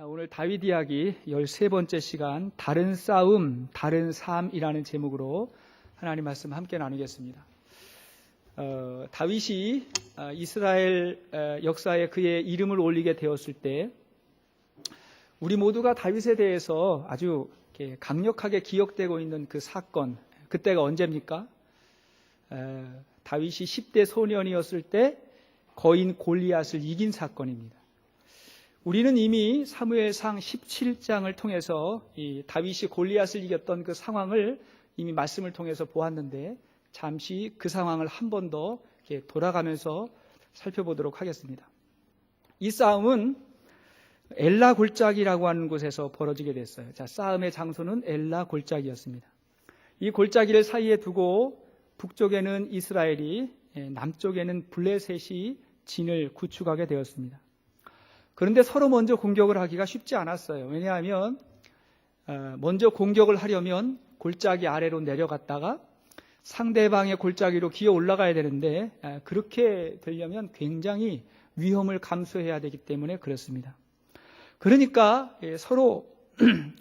오늘 다윗 이야기 13번째 시간 다른 싸움, 다른 삶이라는 제목으로 하나님 말씀 함께 나누겠습니다. 다윗이 이스라엘 역사에 그의 이름을 올리게 되었을 때 우리 모두가 다윗에 대해서 아주 강력하게 기억되고 있는 그 사건, 그때가 언제입니까? 다윗이 10대 소년이었을 때 거인 골리앗을 이긴 사건입니다. 우리는 이미 사무엘상 17장을 통해서 이 다윗이 골리앗을 이겼던 그 상황을 이미 말씀을 통해서 보았는데 잠시 그 상황을 한 번 더 돌아가면서 살펴보도록 하겠습니다. 이 싸움은 엘라 골짜기라고 하는 곳에서 벌어지게 됐어요. 싸움의 장소는 엘라 골짜기였습니다. 이 골짜기를 사이에 두고 북쪽에는 이스라엘이, 남쪽에는 블레셋이 진을 구축하게 되었습니다. 그런데 서로 먼저 공격을 하기가 쉽지 않았어요. 왜냐하면 먼저 공격을 하려면 골짜기 아래로 내려갔다가 상대방의 골짜기로 기어 올라가야 되는데 그렇게 되려면 굉장히 위험을 감수해야 되기 때문에 그렇습니다. 그러니까 서로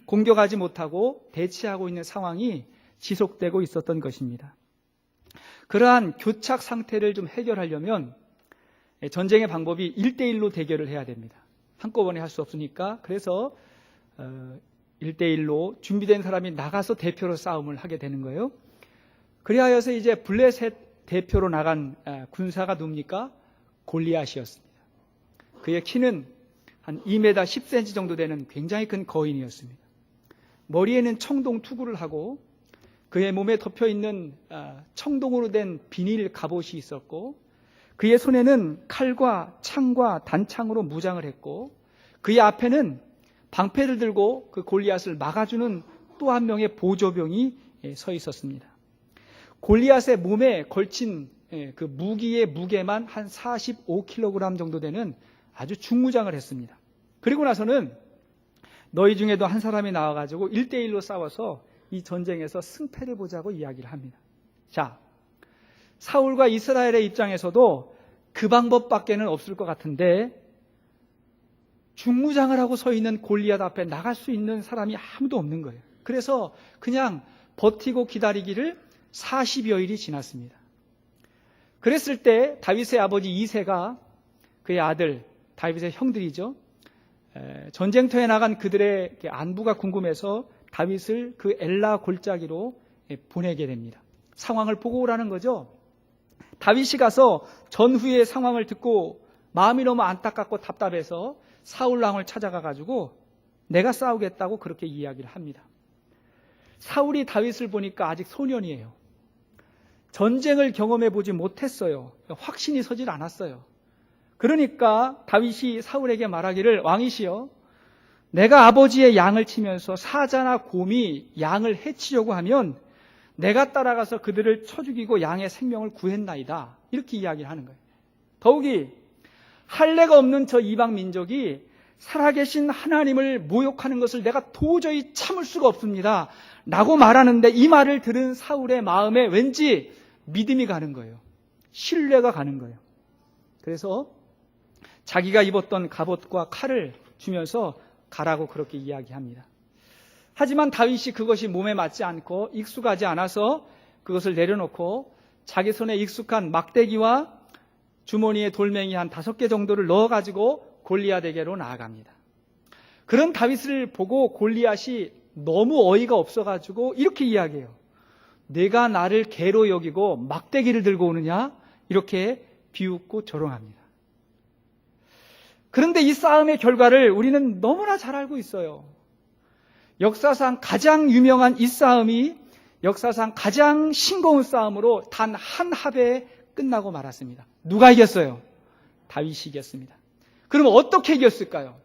공격하지 못하고 대치하고 있는 상황이 지속되고 있었던 것입니다. 그러한 교착 상태를 좀 해결하려면 전쟁의 방법이 1대1로 대결을 해야 됩니다. 한꺼번에 할 수 없으니까 그래서 1대1로 준비된 사람이 나가서 대표로 싸움을 하게 되는 거예요. 그리하여서 이제 블레셋 대표로 나간 군사가 누굽니까? 골리앗이었습니다. 그의 키는 한 2m 10cm 정도 되는 굉장히 큰 거인이었습니다. 머리에는 청동 투구를 하고 그의 몸에 덮여있는 청동으로 된 비닐 갑옷이 있었고 그의 손에는 칼과 창과 단창으로 무장을 했고 그의 앞에는 방패를 들고 그 골리앗을 막아주는 또 한 명의 보조병이 서 있었습니다. 골리앗의 몸에 걸친 그 무기의 무게만 한 45kg 정도 되는 아주 중무장을 했습니다. 그리고 나서는 너희 중에도 한 사람이 나와가지고 1대1로 싸워서 이 전쟁에서 승패를 보자고 이야기를 합니다. 자, 사울과 이스라엘의 입장에서도 그 방법밖에는 없을 것 같은데 중무장을 하고 서 있는 골리앗 앞에 나갈 수 있는 사람이 아무도 없는 거예요. 그래서 그냥 버티고 기다리기를 40여일이 지났습니다. 그랬을 때 다윗의 아버지 이새가 그의 아들, 다윗의 형들이죠. 전쟁터에 나간 그들의 안부가 궁금해서 다윗을 그 엘라 골짜기로 보내게 됩니다. 상황을 보고 오라는 거죠. 다윗이 가서 전후의 상황을 듣고 마음이 너무 안타깝고 답답해서 사울 왕을 찾아가가지고 내가 싸우겠다고 그렇게 이야기를 합니다. 사울이 다윗을 보니까 아직 소년이에요. 전쟁을 경험해 보지 못했어요. 확신이 서질 않았어요. 그러니까 다윗이 사울에게 말하기를 왕이시여 내가 아버지의 양을 치면서 사자나 곰이 양을 해치려고 하면 내가 따라가서 그들을 쳐 죽이고 양의 생명을 구했나이다. 이렇게 이야기를 하는 거예요. 더욱이 할례가 없는 저 이방 민족이 살아계신 하나님을 모욕하는 것을 내가 도저히 참을 수가 없습니다. 라고 말하는데 이 말을 들은 사울의 마음에 왠지 믿음이 가는 거예요. 신뢰가 가는 거예요. 그래서 자기가 입었던 갑옷과 칼을 주면서 가라고 그렇게 이야기합니다. 하지만 다윗이 그것이 몸에 맞지 않고 익숙하지 않아서 그것을 내려놓고 자기 손에 익숙한 막대기와 주머니에 돌멩이 한 5개 정도를 넣어가지고 골리앗에게로 나아갑니다. 그런 다윗을 보고 골리앗이 너무 어이가 없어가지고 이렇게 이야기해요. 내가 나를 개로 여기고 막대기를 들고 오느냐? 이렇게 비웃고 조롱합니다. 그런데 이 싸움의 결과를 우리는 너무나 잘 알고 있어요. 역사상 가장 유명한 이 싸움이 역사상 가장 싱거운 싸움으로 단 한 합에 끝나고 말았습니다. 누가 이겼어요? 다윗이 이겼습니다. 그럼 어떻게 이겼을까요?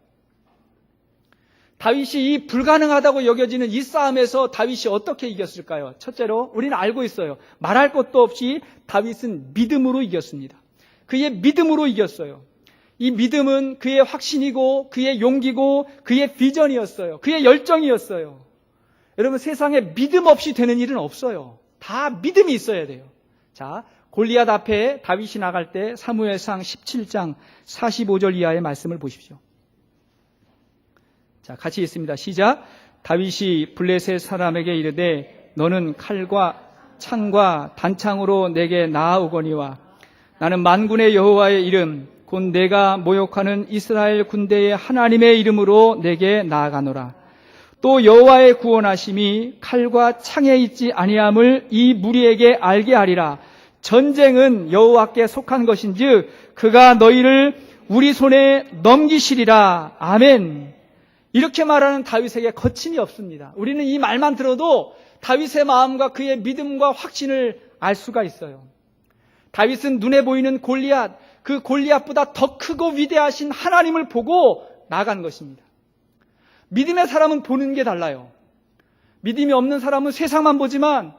다윗이 이 불가능하다고 여겨지는 이 싸움에서 다윗이 어떻게 이겼을까요? 첫째로 우리는 알고 있어요. 말할 것도 없이 다윗은 믿음으로 이겼습니다. 그의 믿음으로 이겼어요. 이 믿음은 그의 확신이고 그의 용기고 그의 비전이었어요. 그의 열정이었어요. 여러분 세상에 믿음 없이 되는 일은 없어요. 다 믿음이 있어야 돼요. 자, 골리앗 앞에 다윗이 나갈 때 사무엘상 17장 45절 이하의 말씀을 보십시오. 자, 같이 읽습니다. 시작. 다윗이 블레셋 사람에게 이르되 너는 칼과 창과 단창으로 내게 나아오거니와 나는 만군의 여호와의 이름 곧 내가 모욕하는 이스라엘 군대의 하나님의 이름으로 내게 나아가노라. 또 여호와의 구원하심이 칼과 창에 있지 아니함을 이 무리에게 알게 하리라. 전쟁은 여호와께 속한 것인즉 그가 너희를 우리 손에 넘기시리라. 아멘. 이렇게 말하는 다윗에게 거침이 없습니다. 우리는 이 말만 들어도 다윗의 마음과 그의 믿음과 확신을 알 수가 있어요. 다윗은 눈에 보이는 골리앗, 그 골리앗보다 더 크고 위대하신 하나님을 보고 나간 것입니다. 믿음의 사람은 보는 게 달라요. 믿음이 없는 사람은 세상만 보지만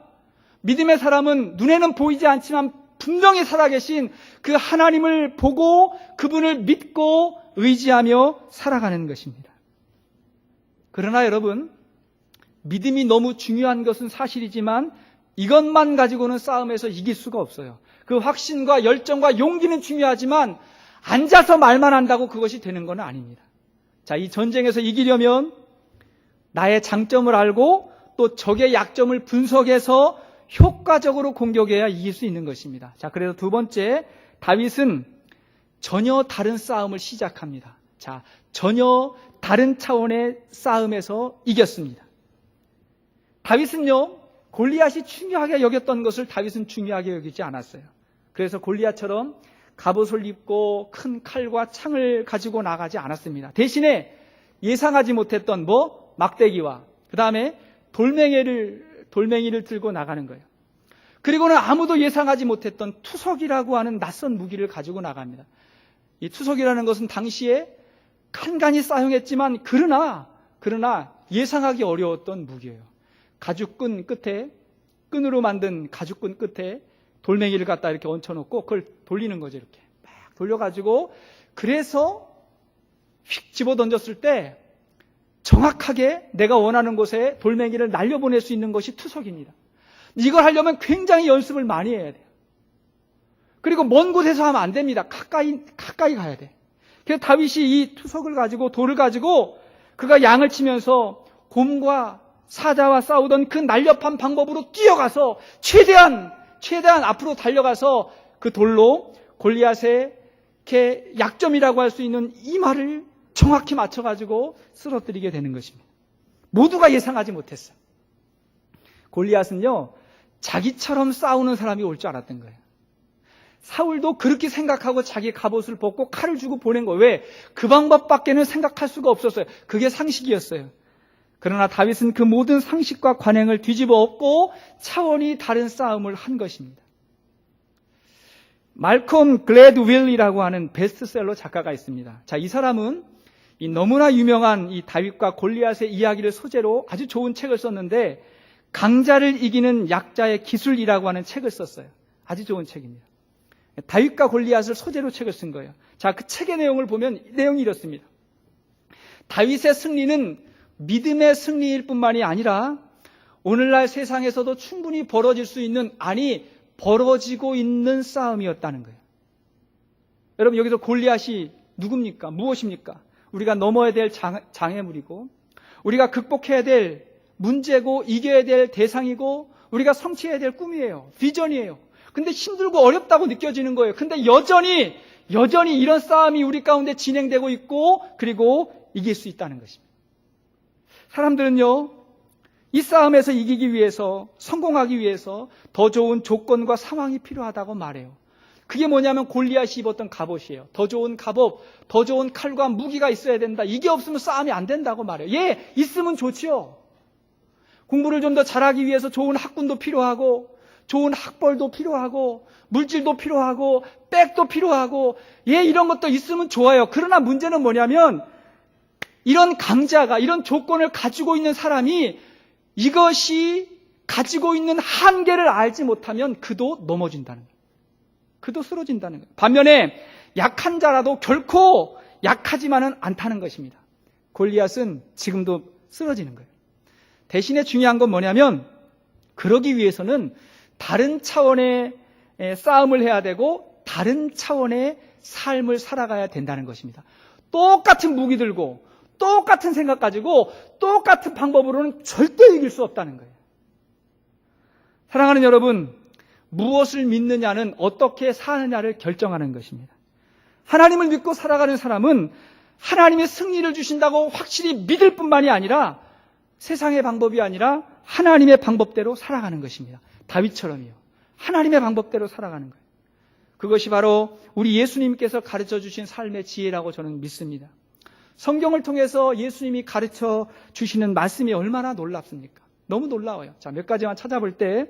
믿음의 사람은 눈에는 보이지 않지만 분명히 살아계신 그 하나님을 보고 그분을 믿고 의지하며 살아가는 것입니다. 그러나 여러분, 믿음이 너무 중요한 것은 사실이지만 이것만 가지고는 싸움에서 이길 수가 없어요. 그 확신과 열정과 용기는 중요하지만 앉아서 말만 한다고 그것이 되는 건 아닙니다. 자, 이 전쟁에서 이기려면 나의 장점을 알고 또 적의 약점을 분석해서 효과적으로 공격해야 이길 수 있는 것입니다. 자, 그래서 두 번째, 다윗은 전혀 다른 싸움을 시작합니다. 자, 전혀 다른 차원의 싸움에서 이겼습니다. 다윗은요, 골리앗이 중요하게 여겼던 것을 다윗은 중요하게 여기지 않았어요. 그래서 골리앗처럼 갑옷을 입고 큰 칼과 창을 가지고 나가지 않았습니다. 대신에 예상하지 못했던 막대기와 그 다음에 돌멩이를 들고 나가는 거예요. 그리고는 아무도 예상하지 못했던 투석이라고 하는 낯선 무기를 가지고 나갑니다. 이 투석이라는 것은 당시에 간간히 사용했지만 그러나 예상하기 어려웠던 무기예요. 끈으로 만든 가죽끈 끝에 돌멩이를 갖다 이렇게 얹혀놓고 그걸 돌리는 거죠. 이렇게 막 돌려가지고 그래서 휙 집어 던졌을 때 정확하게 내가 원하는 곳에 돌멩이를 날려보낼 수 있는 것이 투석입니다. 이걸 하려면 굉장히 연습을 많이 해야 돼요. 그리고 먼 곳에서 하면 안 됩니다. 가까이 가야 돼. 그래서 다윗이 이 투석을 가지고 돌을 가지고 그가 양을 치면서 곰과 사자와 싸우던 그 날렵한 방법으로 뛰어가서 최대한 앞으로 달려가서 그 돌로 골리앗의 약점이라고 할 수 있는 이마를 정확히 맞춰가지고 쓰러뜨리게 되는 것입니다. 모두가 예상하지 못했어요. 골리앗은요, 자기처럼 싸우는 사람이 올 줄 알았던 거예요. 사울도 그렇게 생각하고 자기 갑옷을 벗고 칼을 주고 보낸 거예요. 왜? 그 방법밖에는 생각할 수가 없었어요. 그게 상식이었어요. 그러나 다윗은 그 모든 상식과 관행을 뒤집어 엎고 차원이 다른 싸움을 한 것입니다. 말콤 글래드윌이라고 하는 베스트셀러 작가가 있습니다. 자, 이 사람은 이 너무나 유명한 이 다윗과 골리앗의 이야기를 소재로 아주 좋은 책을 썼는데 강자를 이기는 약자의 기술이라고 하는 책을 썼어요. 아주 좋은 책입니다. 다윗과 골리앗을 소재로 책을 쓴 거예요. 자, 그 책의 내용을 보면 내용이 이렇습니다. 다윗의 승리는 믿음의 승리일 뿐만이 아니라 오늘날 세상에서도 충분히 벌어질 수 있는, 벌어지고 있는 싸움이었다는 거예요. 여러분, 여기서 골리앗이 누굽니까? 무엇입니까? 우리가 넘어야 될 장애물이고 우리가 극복해야 될 문제고 이겨야 될 대상이고 우리가 성취해야 될 꿈이에요. 비전이에요. 근데 힘들고 어렵다고 느껴지는 거예요. 근데 여전히 이런 싸움이 우리 가운데 진행되고 있고 그리고 이길 수 있다는 것입니다. 사람들은요, 이 싸움에서 이기기 위해서, 성공하기 위해서 더 좋은 조건과 상황이 필요하다고 말해요. 그게 뭐냐면 골리앗이 입었던 갑옷이에요. 더 좋은 갑옷, 더 좋은 칼과 무기가 있어야 된다. 이게 없으면 싸움이 안 된다고 말해요. 예, 있으면 좋지요. 공부를 좀 더 잘하기 위해서 좋은 학군도 필요하고 좋은 학벌도 필요하고 물질도 필요하고 백도 필요하고 이런 것도 있으면 좋아요. 그러나 문제는 뭐냐면 이런 강자가, 이런 조건을 가지고 있는 사람이 이것이 가지고 있는 한계를 알지 못하면 그도 넘어진다는 거예요. 그도 쓰러진다는 거예요. 반면에 약한 자라도 결코 약하지만은 않다는 것입니다. 골리앗은 지금도 쓰러지는 거예요. 대신에 중요한 건 뭐냐면 그러기 위해서는 다른 차원의 싸움을 해야 되고 다른 차원의 삶을 살아가야 된다는 것입니다. 똑같은 무기 들고 똑같은 생각 가지고 똑같은 방법으로는 절대 이길 수 없다는 거예요. 사랑하는 여러분, 무엇을 믿느냐는 어떻게 사느냐를 결정하는 것입니다. 하나님을 믿고 살아가는 사람은 하나님의 승리를 주신다고 확실히 믿을 뿐만이 아니라 세상의 방법이 아니라 하나님의 방법대로 살아가는 것입니다. 다윗처럼요. 하나님의 방법대로 살아가는 거예요. 그것이 바로 우리 예수님께서 가르쳐 주신 삶의 지혜라고 저는 믿습니다. 성경을 통해서 예수님이 가르쳐 주시는 말씀이 얼마나 놀랍습니까? 너무 놀라워요. 자, 몇 가지만 찾아볼 때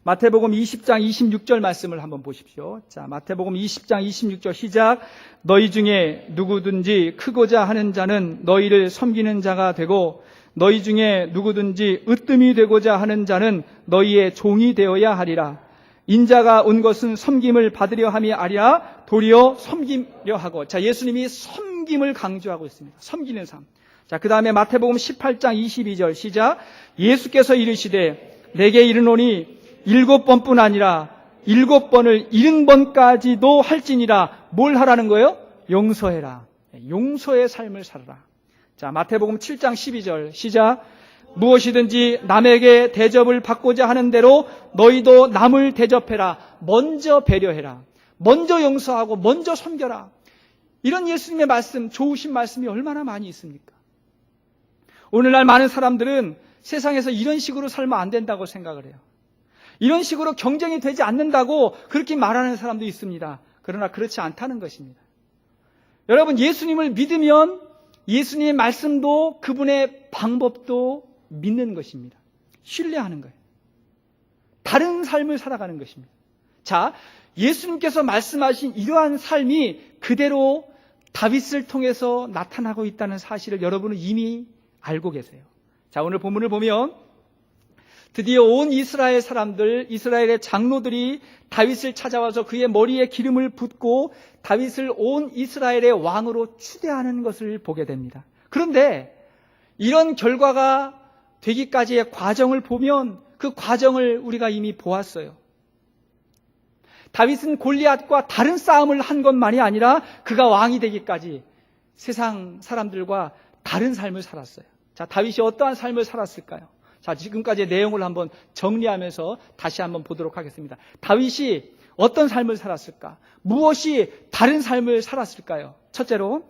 마태복음 20장 26절 말씀을 한번 보십시오. 자, 마태복음 20장 26절 시작. 너희 중에 누구든지 크고자 하는 자는 너희를 섬기는 자가 되고 너희 중에 누구든지 으뜸이 되고자 하는 자는 너희의 종이 되어야 하리라. 인자가 온 것은 섬김을 받으려 함이 아니라 도리어 섬기려 하고. 자, 예수님이 섬김을 강조하고 있습니다. 섬기는 삶. 자, 그 다음에 마태복음 18장 22절 시작. 예수께서 이르시되 내게 이르노니 7번뿐 아니라 7번을 70번까지도 할지니라. 뭘 하라는 거예요? 용서해라. 용서의 삶을 살아라. 자, 마태복음 7장 12절 시작. 무엇이든지 남에게 대접을 받고자 하는 대로 너희도 남을 대접해라. 먼저 배려해라. 먼저 용서하고 먼저 섬겨라. 이런 예수님의 말씀, 좋으신 말씀이 얼마나 많이 있습니까? 오늘날 많은 사람들은 세상에서 이런 식으로 살면 안 된다고 생각을 해요. 이런 식으로 경쟁이 되지 않는다고 그렇게 말하는 사람도 있습니다. 그러나 그렇지 않다는 것입니다. 여러분, 예수님을 믿으면 예수님의 말씀도 그분의 방법도 믿는 것입니다. 신뢰하는 거예요. 다른 삶을 살아가는 것입니다. 자, 예수님께서 말씀하신 이러한 삶이 그대로 다윗을 통해서 나타나고 있다는 사실을 여러분은 이미 알고 계세요. 자, 오늘 본문을 보면 드디어 온 이스라엘 사람들, 이스라엘의 장로들이 다윗을 찾아와서 그의 머리에 기름을 붓고 다윗을 온 이스라엘의 왕으로 추대하는 것을 보게 됩니다. 그런데 이런 결과가 되기까지의 과정을 보면 그 과정을 우리가 이미 보았어요. 다윗은 골리앗과 다른 싸움을 한 것만이 아니라 그가 왕이 되기까지 세상 사람들과 다른 삶을 살았어요. 자, 다윗이 어떠한 삶을 살았을까요? 자, 지금까지의 내용을 한번 정리하면서 다시 한번 보도록 하겠습니다. 다윗이 어떤 삶을 살았을까? 무엇이 다른 삶을 살았을까요? 첫째로,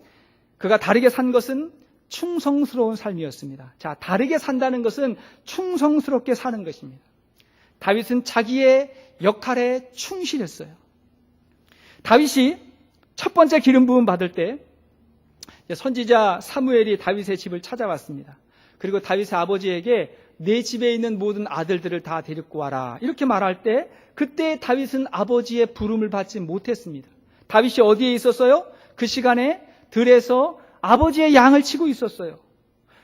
그가 다르게 산 것은 충성스러운 삶이었습니다. 자, 다르게 산다는 것은 충성스럽게 사는 것입니다. 다윗은 자기의 역할에 충실했어요. 다윗이 첫 번째 기름 부음 받을 때 선지자 사무엘이 다윗의 집을 찾아왔습니다. 그리고 다윗의 아버지에게 내 집에 있는 모든 아들들을 다 데리고 와라, 이렇게 말할 때 그때 다윗은 아버지의 부름을 받지 못했습니다. 다윗이 어디에 있었어요? 그 시간에 들에서 아버지의 양을 치고 있었어요.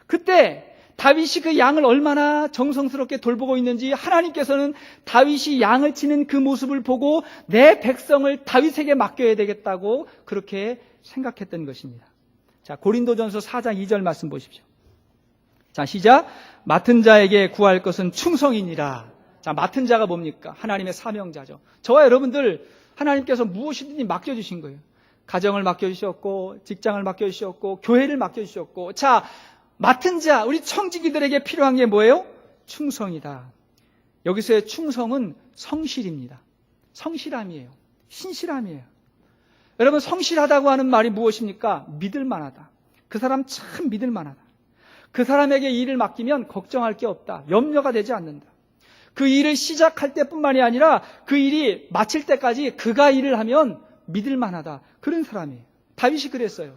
그때 다윗이 그 양을 얼마나 정성스럽게 돌보고 있는지 하나님께서는 다윗이 양을 치는 그 모습을 보고 내 백성을 다윗에게 맡겨야 되겠다고 그렇게 생각했던 것입니다. 자, 고린도전서 4장 2절 말씀 보십시오. 자, 시작. 맡은 자에게 구할 것은 충성이니라. 자, 맡은 자가 뭡니까? 하나님의 사명자죠. 저와 여러분들 하나님께서 무엇이든지 맡겨주신 거예요. 가정을 맡겨주셨고, 직장을 맡겨주셨고, 교회를 맡겨주셨고. 자, 맡은 자, 우리 청지기들에게 필요한 게 뭐예요? 충성이다. 여기서의 충성은 성실입니다. 성실함이에요. 신실함이에요. 여러분, 성실하다고 하는 말이 무엇입니까? 믿을 만하다. 그 사람 참 믿을 만하다. 그 사람에게 일을 맡기면 걱정할 게 없다. 염려가 되지 않는다. 그 일을 시작할 때뿐만이 아니라 그 일이 마칠 때까지 그가 일을 하면 믿을 만하다. 그런 사람이에요. 다윗이 그랬어요.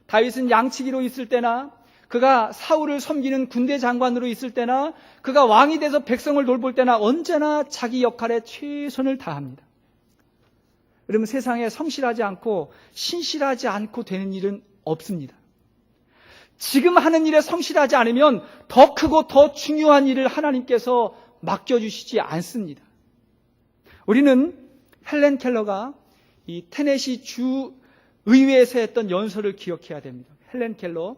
다윗은 양치기로 있을 때나 그가 사울을 섬기는 군대 장관으로 있을 때나 그가 왕이 돼서 백성을 돌볼 때나 언제나 자기 역할에 최선을 다합니다. 여러분, 세상에 성실하지 않고 신실하지 않고 되는 일은 없습니다. 지금 하는 일에 성실하지 않으면 더 크고 더 중요한 일을 하나님께서 맡겨주시지 않습니다. 우리는 헬렌 켈러가 이 테네시 주 의회에서 했던 연설을 기억해야 됩니다. 헬렌 켈러,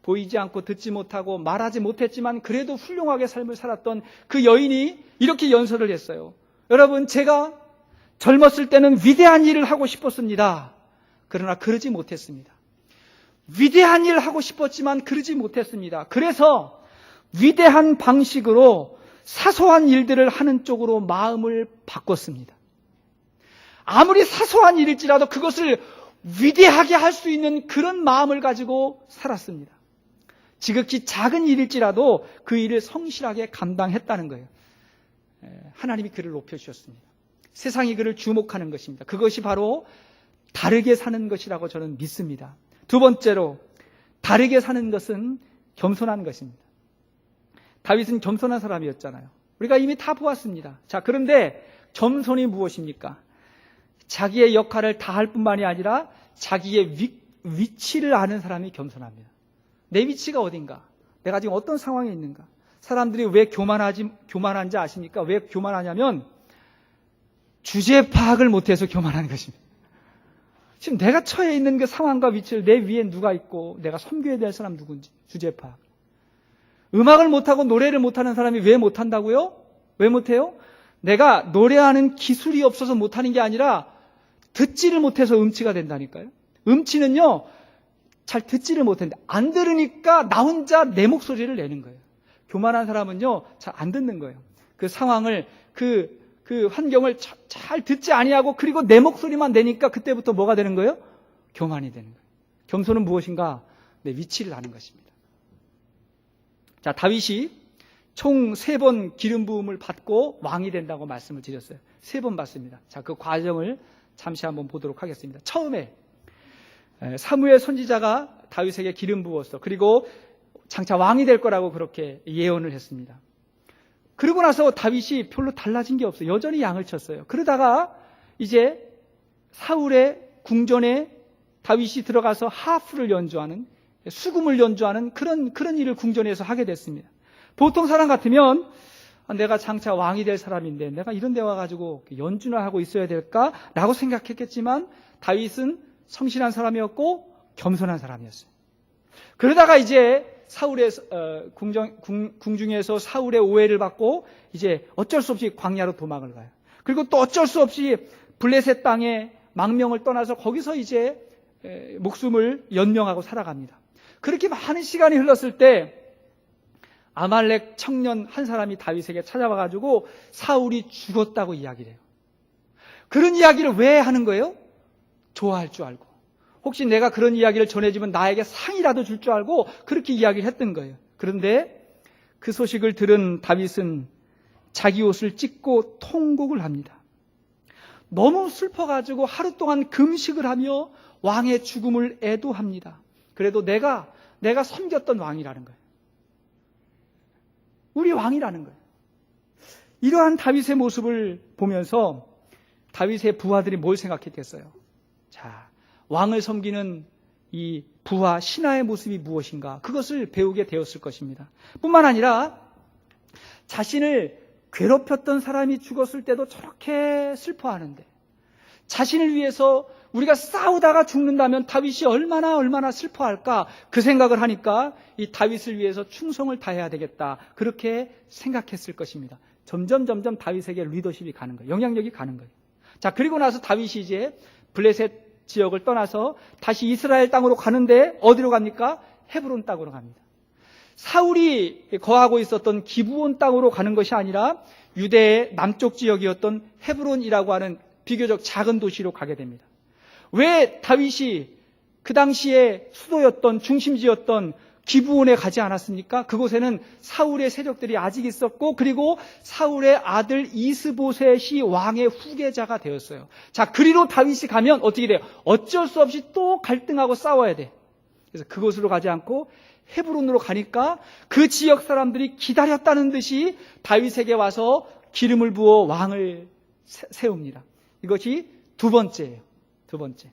보이지 않고 듣지 못하고 말하지 못했지만 그래도 훌륭하게 삶을 살았던 그 여인이 이렇게 연설을 했어요. 여러분, 제가 젊었을 때는 위대한 일을 하고 싶었습니다. 그러나 그러지 못했습니다. 위대한 일을 하고 싶었지만 그러지 못했습니다. 그래서 위대한 방식으로 사소한 일들을 하는 쪽으로 마음을 바꿨습니다. 아무리 사소한 일일지라도 그것을 위대하게 할 수 있는 그런 마음을 가지고 살았습니다. 지극히 작은 일일지라도 그 일을 성실하게 감당했다는 거예요. 하나님이 그를 높여주셨습니다. 세상이 그를 주목하는 것입니다. 그것이 바로 다르게 사는 것이라고 저는 믿습니다. 두 번째로 다르게 사는 것은 겸손한 것입니다. 다윗은 겸손한 사람이었잖아요. 우리가 이미 다 보았습니다. 자, 그런데 겸손이 무엇입니까? 자기의 역할을 다할 뿐만이 아니라 자기의 위치를 아는 사람이 겸손합니다. 내 위치가 어딘가? 내가 지금 어떤 상황에 있는가? 사람들이 왜 교만한지 아십니까? 왜 교만하냐면 주제 파악을 못해서 교만하는 것입니다. 지금 내가 처해 있는 그 상황과 위치를 내 위에 누가 있고 내가 섬겨야 될 사람 누군지 주제 파악. 음악을 못하고 노래를 못하는 사람이 왜 못한다고요? 왜 못해요? 내가 노래하는 기술이 없어서 못하는 게 아니라 듣지를 못해서 음치가 된다니까요. 음치는요, 잘 듣지를 못했는데 안 들으니까 나 혼자 내 목소리를 내는 거예요. 교만한 사람은요, 잘 안 듣는 거예요. 그 상황을, 그 환경을 잘 듣지 아니하고 그리고 내 목소리만 내니까 그때부터 뭐가 되는 거예요? 교만이 되는 거예요. 겸손은 무엇인가? 내 위치를 아는 것입니다. 자, 다윗이 총 3번 기름 부음을 받고 왕이 된다고 말씀을 드렸어요. 3번 받습니다. 자, 그 과정을 잠시 한번 보도록 하겠습니다. 처음에 사무엘 선지자가 다윗에게 기름 부었어. 그리고 장차 왕이 될 거라고 그렇게 예언을 했습니다. 그러고 나서 다윗이 별로 달라진 게 없어요. 여전히 양을 쳤어요. 그러다가 이제 사울의 궁전에 다윗이 들어가서 하프를 연주하는, 수금을 연주하는 그런 일을 궁전에서 하게 됐습니다. 보통 사람 같으면 내가 장차 왕이 될 사람인데 내가 이런 데 와가지고 연주나 하고 있어야 될까라고 생각했겠지만 다윗은 성실한 사람이었고 겸손한 사람이었어요. 그러다가 이제 사울의 궁중에서 사울의 오해를 받고 이제 어쩔 수 없이 광야로 도망을 가요. 그리고 또 어쩔 수 없이 블레셋 땅에 망명을 떠나서 거기서 이제 목숨을 연명하고 살아갑니다. 그렇게 많은 시간이 흘렀을 때 아말렉 청년 한 사람이 다윗에게 찾아와가지고 사울이 죽었다고 이야기를 해요. 그런 이야기를 왜 하는 거예요? 좋아할 줄 알고. 혹시 내가 그런 이야기를 전해주면 나에게 상이라도 줄 줄 알고 그렇게 이야기를 했던 거예요. 그런데 그 소식을 들은 다윗은 자기 옷을 찢고 통곡을 합니다. 너무 슬퍼가지고 하루 동안 금식을 하며 왕의 죽음을 애도합니다. 그래도 내가 섬겼던 왕이라는 거예요. 우리 왕이라는 거예요. 이러한 다윗의 모습을 보면서 다윗의 부하들이 뭘 생각했겠어요? 자, 왕을 섬기는 이 부하 신하의 모습이 무엇인가? 그것을 배우게 되었을 것입니다. 뿐만 아니라 자신을 괴롭혔던 사람이 죽었을 때도 저렇게 슬퍼하는데 자신을 위해서 우리가 싸우다가 죽는다면 다윗이 얼마나 슬퍼할까? 그 생각을 하니까 이 다윗을 위해서 충성을 다해야 되겠다. 그렇게 생각했을 것입니다. 점점 다윗에게 리더십이 가는 거예요. 영향력이 가는 거예요. 자, 그리고 나서 다윗이 이제 블레셋 지역을 떠나서 다시 이스라엘 땅으로 가는데 어디로 갑니까? 헤브론 땅으로 갑니다. 사울이 거하고 있었던 기브온 땅으로 가는 것이 아니라 유대의 남쪽 지역이었던 헤브론이라고 하는 비교적 작은 도시로 가게 됩니다. 왜 다윗이 그 당시에 수도였던 중심지였던 기브온에 가지 않았습니까? 그곳에는 사울의 세력들이 아직 있었고 그리고 사울의 아들 이스보셋이 왕의 후계자가 되었어요. 자, 그리로 다윗이 가면 어떻게 돼요? 어쩔 수 없이 또 갈등하고 싸워야 돼. 그래서 그곳으로 가지 않고 헤브론으로 가니까 그 지역 사람들이 기다렸다는 듯이 다윗에게 와서 기름을 부어 왕을 세웁니다. 이것이 두 번째예요. 두 번째.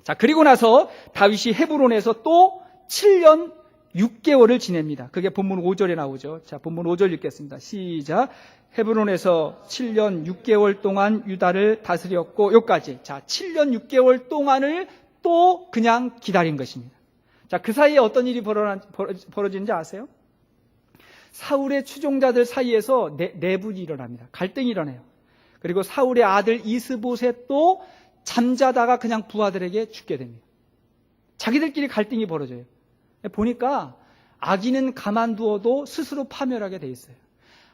자, 그리고 나서 다윗이 헤브론에서 또 7년 6개월을 지냅니다. 그게 본문 5절에 나오죠. 자, 본문 5절 읽겠습니다. 시작. 헤브론에서 7년 6개월 동안 유다를 다스렸고 여기까지. 자, 7년 6개월 동안을 또 그냥 기다린 것입니다. 자, 그 사이에 어떤 일이 벌어지는지 아세요? 사울의 추종자들 사이에서 내분이 일어납니다. 갈등이 일어나요. 그리고 사울의 아들 이스보셋도 잠자다가 그냥 부하들에게 죽게 됩니다. 자기들끼리 갈등이 벌어져요. 보니까 악인은 가만두어도 스스로 파멸하게 돼 있어요.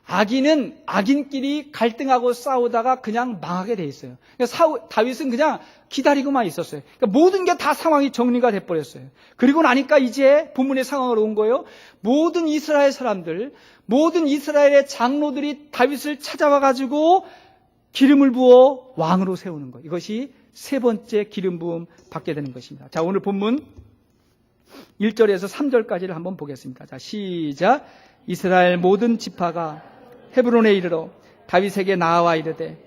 악인은 악인끼리 갈등하고 싸우다가 그냥 망하게 돼 있어요. 그러니까 다윗은 그냥 기다리고만 있었어요. 그러니까 모든 게 다 상황이 정리가 돼버렸어요. 그리고 나니까 이제 본문의 상황으로 온 거예요. 모든 이스라엘 사람들, 모든 이스라엘의 장로들이 다윗을 찾아와가지고 기름을 부어 왕으로 세우는 것. 이것이 세 번째 기름 부음 받게 되는 것입니다. 자, 오늘 본문 1절에서 3절까지를 한번 보겠습니다. 자, 시작. 이스라엘 모든 지파가 헤브론에 이르러 다윗에게 나아와 이르되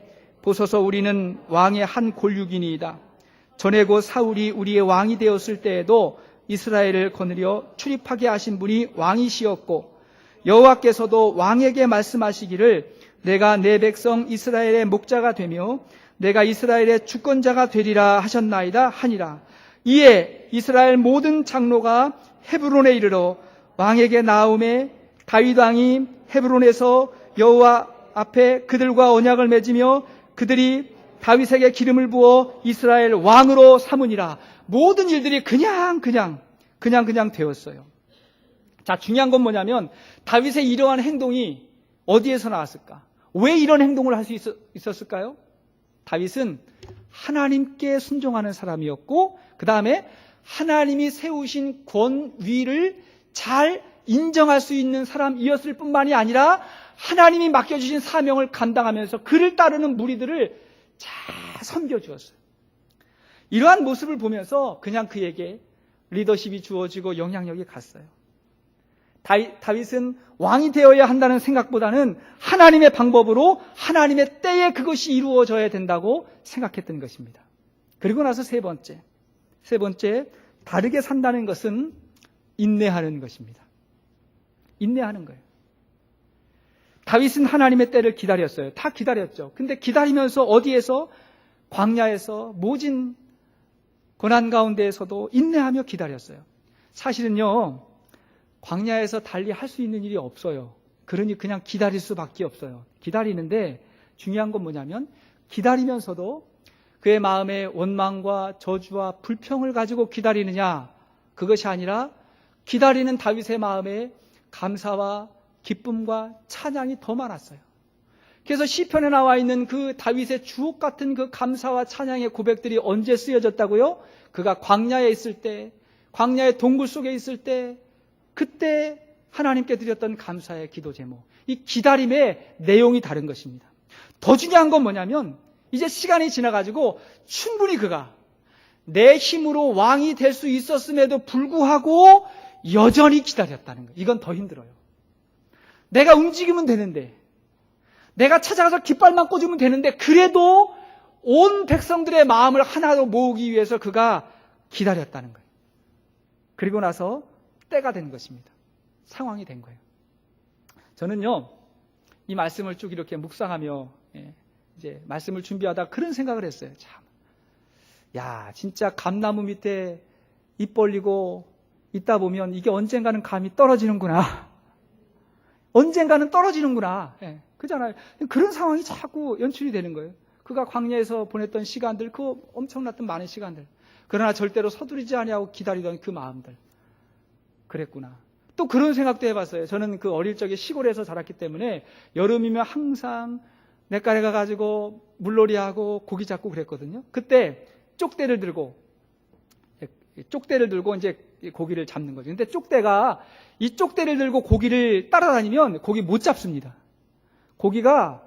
보소서 우리는 왕의 한 골육이니이다. 전에 곧 사울이 우리의 왕이 되었을 때에도 이스라엘을 거느려 출입하게 하신 분이 왕이시었고 여호와께서도 왕에게 말씀하시기를 내가 내 백성 이스라엘의 목자가 되며 내가 이스라엘의 주권자가 되리라 하셨나이다 하니라. 이에 이스라엘 모든 장로가 헤브론에 이르러 왕에게 나아오매 다윗 왕이 헤브론에서 여호와 앞에 그들과 언약을 맺으며 그들이 다윗에게 기름을 부어 이스라엘 왕으로 삼으니라. 모든 일들이 그냥 되었어요. 자, 중요한 건 뭐냐면 다윗의 이러한 행동이 어디에서 나왔을까? 왜 이런 행동을 할 수 있었을까요? 다윗은 하나님께 순종하는 사람이었고 그 다음에 하나님이 세우신 권위를 잘 인정할 수 있는 사람이었을 뿐만이 아니라 하나님이 맡겨주신 사명을 감당하면서 그를 따르는 무리들을 잘 섬겨주었어요. 이러한 모습을 보면서 그냥 그에게 리더십이 주어지고 영향력이 갔어요. 다윗은 왕이 되어야 한다는 생각보다는 하나님의 방법으로 하나님의 때에 그것이 이루어져야 된다고 생각했던 것입니다. 그리고 나서 세 번째, 다르게 산다는 것은 인내하는 것입니다. 인내하는 거예요. 다윗은 하나님의 때를 기다렸어요. 다 기다렸죠. 근데 기다리면서 어디에서? 광야에서 모진 고난 가운데에서도 인내하며 기다렸어요. 사실은요, 광야에서 달리 할 수 있는 일이 없어요. 그러니 그냥 기다릴 수밖에 없어요. 기다리는데 중요한 건 뭐냐면 기다리면서도 그의 마음에 원망과 저주와 불평을 가지고 기다리느냐, 그것이 아니라 기다리는 다윗의 마음에 감사와 기쁨과 찬양이 더 많았어요. 그래서 시편에 나와 있는 그 다윗의 주옥 같은 그 감사와 찬양의 고백들이 언제 쓰여졌다고요? 그가 광야에 있을 때, 광야의 동굴 속에 있을 때, 그때 하나님께 드렸던 감사의 기도 제목, 이 기다림의 내용이 다른 것입니다. 더 중요한 건 뭐냐면 이제 시간이 지나가지고 충분히 그가 내 힘으로 왕이 될 수 있었음에도 불구하고 여전히 기다렸다는 거예요. 이건 더 힘들어요. 내가 움직이면 되는데, 내가 찾아가서 깃발만 꽂으면 되는데, 그래도 온 백성들의 마음을 하나로 모으기 위해서 그가 기다렸다는 거예요. 그리고 나서 때가 된 것입니다. 상황이 된 거예요. 저는요, 이 말씀을 쭉 이렇게 묵상하며 이제 말씀을 준비하다 그런 생각을 했어요. 참, 야, 진짜 감나무 밑에 입 벌리고 있다 보면 이게 언젠가는 감이 떨어지는구나. 언젠가는 떨어지는구나. 그잖아요. 그런 상황이 자꾸 연출이 되는 거예요. 그가 광야에서 보냈던 시간들, 그 엄청났던 많은 시간들. 그러나 절대로 서두르지 아니하고 기다리던 그 마음들. 그랬구나. 또 그런 생각도 해봤어요. 저는 그 어릴 적에 시골에서 자랐기 때문에 여름이면 항상 냇가에 가가지고 물놀이하고 고기 잡고 그랬거든요. 그때 쪽대를 들고 이제 고기를 잡는 거죠. 근데 쪽대가 이 쪽대를 들고 고기를 따라다니면 고기 못 잡습니다. 고기가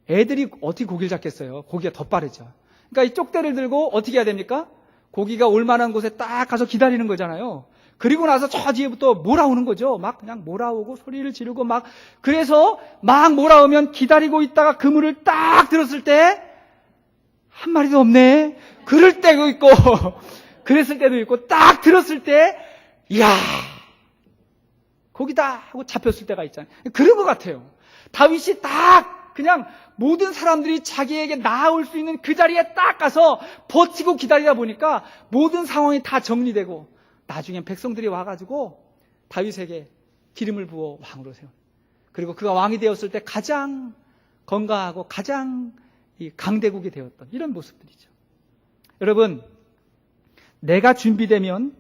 애들이 어떻게 고기를 잡겠어요? 고기가 더 빠르죠. 그러니까 이 쪽대를 들고 어떻게 해야 됩니까? 고기가 올 만한 곳에 딱 가서 기다리는 거잖아요. 그리고 나서 저 뒤에부터 몰아오는 거죠. 막 그냥 몰아오고 소리를 지르고 막. 그래서 막 몰아오면 기다리고 있다가 그물을 딱 들었을 때 한 마리도 없네. 그럴 때도 있고 그랬을 때도 있고 딱 들었을 때 이야 고기다 하고 잡혔을 때가 있잖아요. 그런 것 같아요. 다윗이 딱 그냥 모든 사람들이 자기에게 나아올 수 있는 그 자리에 딱 가서 버티고 기다리다 보니까 모든 상황이 다 정리되고 나중엔 백성들이 와가지고 다윗에게 기름을 부어 왕으로 세운. 그리고 그가 왕이 되었을 때 가장 건강하고 가장 강대국이 되었던 이런 모습들이죠. 여러분, 내가 준비되면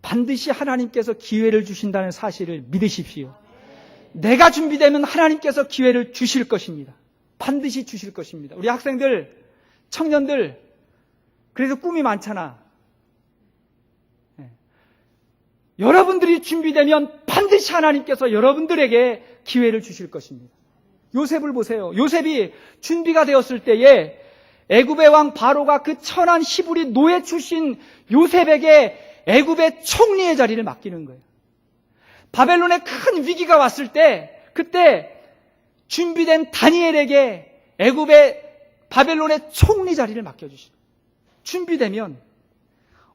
반드시 하나님께서 기회를 주신다는 사실을 믿으십시오. 내가 준비되면 하나님께서 기회를 주실 것입니다. 반드시 주실 것입니다. 우리 학생들, 청년들, 그래서 꿈이 많잖아. 여러분들이 준비되면 반드시 하나님께서 여러분들에게 기회를 주실 것입니다. 요셉을 보세요. 요셉이 준비가 되었을 때에 애굽의 왕 바로가 그 천한 히브리 노예 출신 요셉에게 애굽의 총리의 자리를 맡기는 거예요. 바벨론에 큰 위기가 왔을 때 그때 준비된 다니엘에게 애굽의 바벨론의 총리 자리를 맡겨주시죠. 준비되면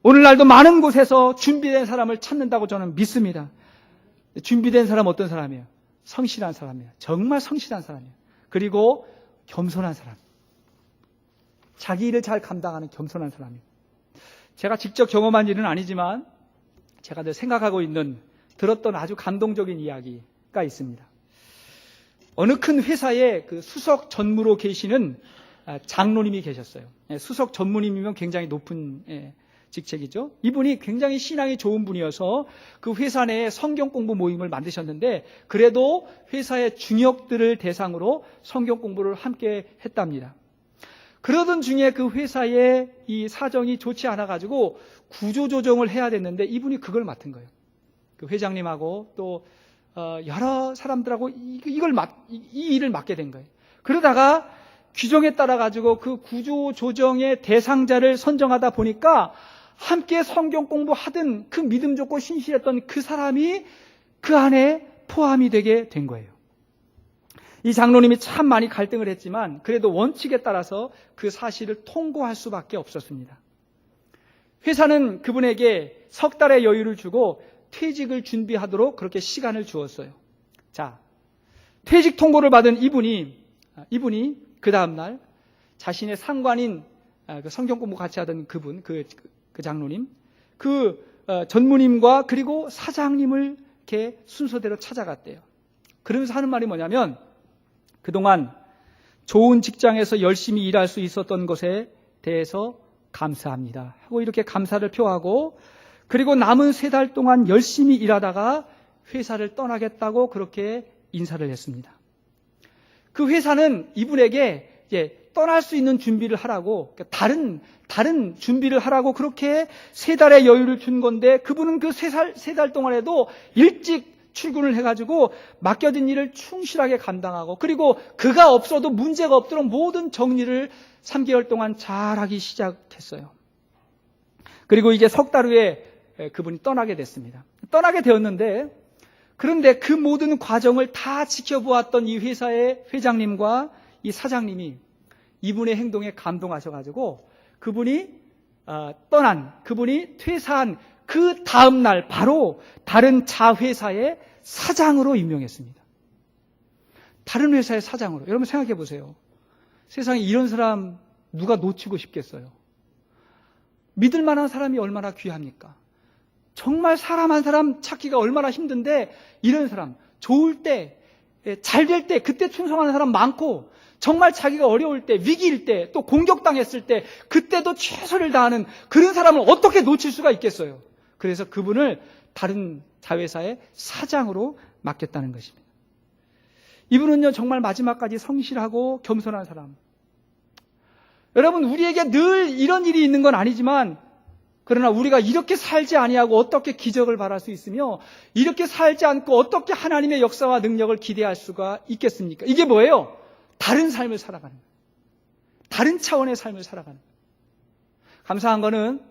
오늘날도 많은 곳에서 준비된 사람을 찾는다고 저는 믿습니다. 준비된 사람 어떤 사람이에요? 성실한 사람이에요. 정말 성실한 사람이에요. 그리고 겸손한 사람. 자기 일을 잘 감당하는 겸손한 사람이에요. 제가 직접 경험한 일은 아니지만 제가 늘 생각하고 있는 들었던 아주 감동적인 이야기가 있습니다. 어느 큰 회사에 그 수석 전무로 계시는 장로님이 계셨어요. 수석 전무님이면 굉장히 높은 직책이죠. 이분이 굉장히 신앙이 좋은 분이어서 그 회사 내에 성경 공부 모임을 만드셨는데 그래도 회사의 중역들을 대상으로 성경 공부를 함께 했답니다. 그러던 중에 그 회사의 이 사정이 좋지 않아 가지고 구조조정을 해야 됐는데 이분이 그걸 맡은 거예요. 그 회장님하고 또 여러 사람들하고 이 일을 맡게 된 거예요. 그러다가 규정에 따라 가지고 그 구조조정의 대상자를 선정하다 보니까 함께 성경 공부하던 그 믿음 좋고 신실했던 그 사람이 그 안에 포함이 되게 된 거예요. 이 장로님이 참 많이 갈등을 했지만 그래도 원칙에 따라서 그 사실을 통고할 수밖에 없었습니다. 회사는 그분에게 석 달의 여유를 주고 퇴직을 준비하도록 그렇게 시간을 주었어요. 자, 퇴직 통보를 받은 이분이 그 다음날 자신의 상관인 그 성경 공부 같이 하던 그분, 그 장로님, 전무님과 그리고 사장님을 이렇게 순서대로 찾아갔대요. 그러면서 하는 말이 뭐냐면 그동안 좋은 직장에서 열심히 일할 수 있었던 것에 대해서 감사합니다 하고 이렇게 감사를 표하고 그리고 남은 3달 동안 열심히 일하다가 회사를 떠나겠다고 그렇게 인사를 했습니다. 그 회사는 이분에게 이제 떠날 수 있는 준비를 하라고 다른 준비를 하라고 그렇게 3달의 여유를 준 건데 그분은 그 3달 동안에도 일찍 출근을 해가지고 맡겨진 일을 충실하게 감당하고 그리고 그가 없어도 문제가 없도록 모든 정리를 3개월 동안 잘하기 시작했어요. 그리고 이제 석 달 후에 그분이 떠나게 됐습니다. 떠나게 되었는데 그런데 그 모든 과정을 다 지켜보았던 이 회사의 회장님과 이 사장님이 이분의 행동에 감동하셔가지고 그분이 퇴사한 그 다음 날 바로 다른 자회사의 사장으로 임명했습니다. 다른 회사의 사장으로. 여러분 생각해 보세요. 세상에 이런 사람 누가 놓치고 싶겠어요? 믿을 만한 사람이 얼마나 귀합니까? 정말 사람 한 사람 찾기가 얼마나 힘든데 이런 사람, 좋을 때, 잘 될 때 그때 충성하는 사람 많고 정말 자기가 어려울 때, 위기일 때, 또 공격당했을 때 그때도 최선을 다하는 그런 사람을 어떻게 놓칠 수가 있겠어요? 그래서 그분을 다른 자회사의 사장으로 맡겼다는 것입니다. 이분은요 정말 마지막까지 성실하고 겸손한 사람. 여러분 우리에게 늘 이런 일이 있는 건 아니지만 그러나 우리가 이렇게 살지 아니하고 어떻게 기적을 바랄 수 있으며 이렇게 살지 않고 어떻게 하나님의 역사와 능력을 기대할 수가 있겠습니까? 이게 뭐예요? 다른 삶을 살아가는 거예요. 다른 차원의 삶을 살아가는 거예요. 감사한 거는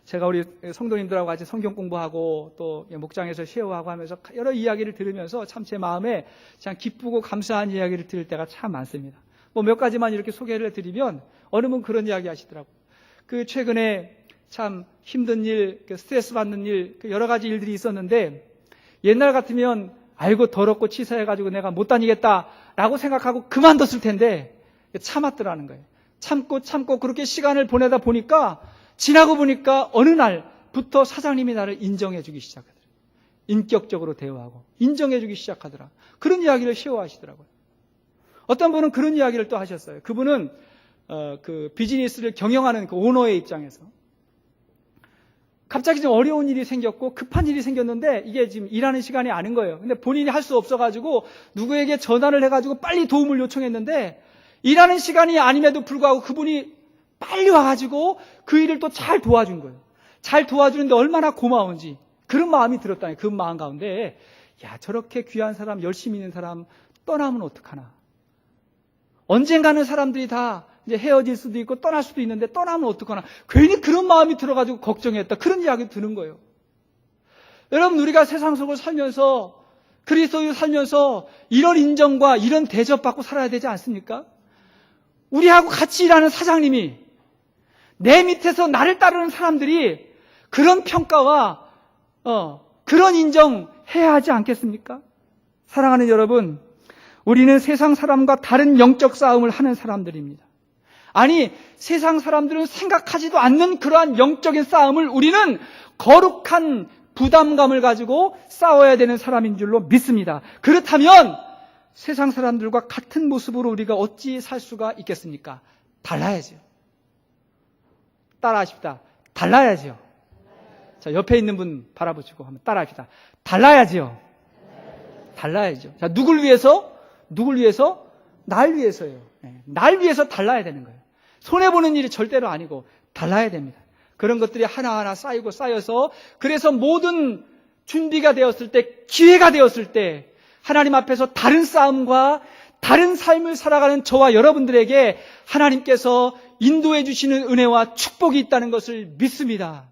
제가 우리 성도님들하고 같이 성경 공부하고 또 목장에서 쉐어하고 하면서 여러 이야기를 들으면서 참 제 마음에 참 기쁘고 감사한 이야기를 들을 때가 참 많습니다. 뭐 몇 가지만 이렇게 소개를 드리면 어느 분 그런 이야기 하시더라고요. 그 최근에 참 힘든 일, 스트레스 받는 일, 여러 가지 일들이 있었는데 옛날 같으면 아이고 더럽고 치사해가지고 내가 못 다니겠다라고 생각하고 그만뒀을 텐데 참았더라는 거예요. 참고 그렇게 시간을 보내다 보니까 지나고 보니까 어느 날부터 사장님이 나를 인정해주기 시작하더라. 인격적으로 대화하고 인정해주기 시작하더라. 그런 이야기를 쉐어하시더라고요. 어떤 분은 그런 이야기를 또 하셨어요. 그분은 그 비즈니스를 경영하는 그 오너의 입장에서 갑자기 좀 어려운 일이 생겼고 급한 일이 생겼는데 이게 지금 일하는 시간이 아닌 거예요. 근데 본인이 할 수 없어가지고 누구에게 전화를 해가지고 빨리 도움을 요청했는데 일하는 시간이 아님에도 불구하고 그분이 빨리 와가지고 그 일을 또 잘 도와준 거예요. 잘 도와주는데 얼마나 고마운지 그런 마음이 들었다니. 그 마음 가운데 야, 저렇게 귀한 사람, 열심히 있는 사람 떠나면 어떡하나. 언젠가는 사람들이 다 이제 헤어질 수도 있고 떠날 수도 있는데 떠나면 어떡하나. 괜히 그런 마음이 들어가지고 걱정했다. 그런 이야기 드는 거예요. 여러분, 우리가 세상 속을 살면서 그리스도인으로 살면서 이런 인정과 이런 대접받고 살아야 되지 않습니까? 우리하고 같이 일하는 사장님이 내 밑에서 나를 따르는 사람들이 그런 평가와 그런 인정해야 하지 않겠습니까? 사랑하는 여러분, 우리는 세상 사람과 다른 영적 싸움을 하는 사람들입니다. 아니, 세상 사람들은 생각하지도 않는 그러한 영적인 싸움을 우리는 거룩한 부담감을 가지고 싸워야 되는 사람인 줄로 믿습니다. 그렇다면 세상 사람들과 같은 모습으로 우리가 어찌 살 수가 있겠습니까? 달라야죠. 따라하십시다. 달라야죠. 자, 옆에 있는 분 바라보시고 한번 따라합시다. 달라야죠. 달라야죠. 자, 누굴 위해서? 누굴 위해서? 날 위해서요. 날 위해서 달라야 되는 거예요. 손해보는 일이 절대로 아니고 달라야 됩니다. 그런 것들이 하나하나 쌓이고 쌓여서 그래서 모든 준비가 되었을 때, 기회가 되었을 때 하나님 앞에서 다른 싸움과 다른 삶을 살아가는 저와 여러분들에게 하나님께서 인도해 주시는 은혜와 축복이 있다는 것을 믿습니다.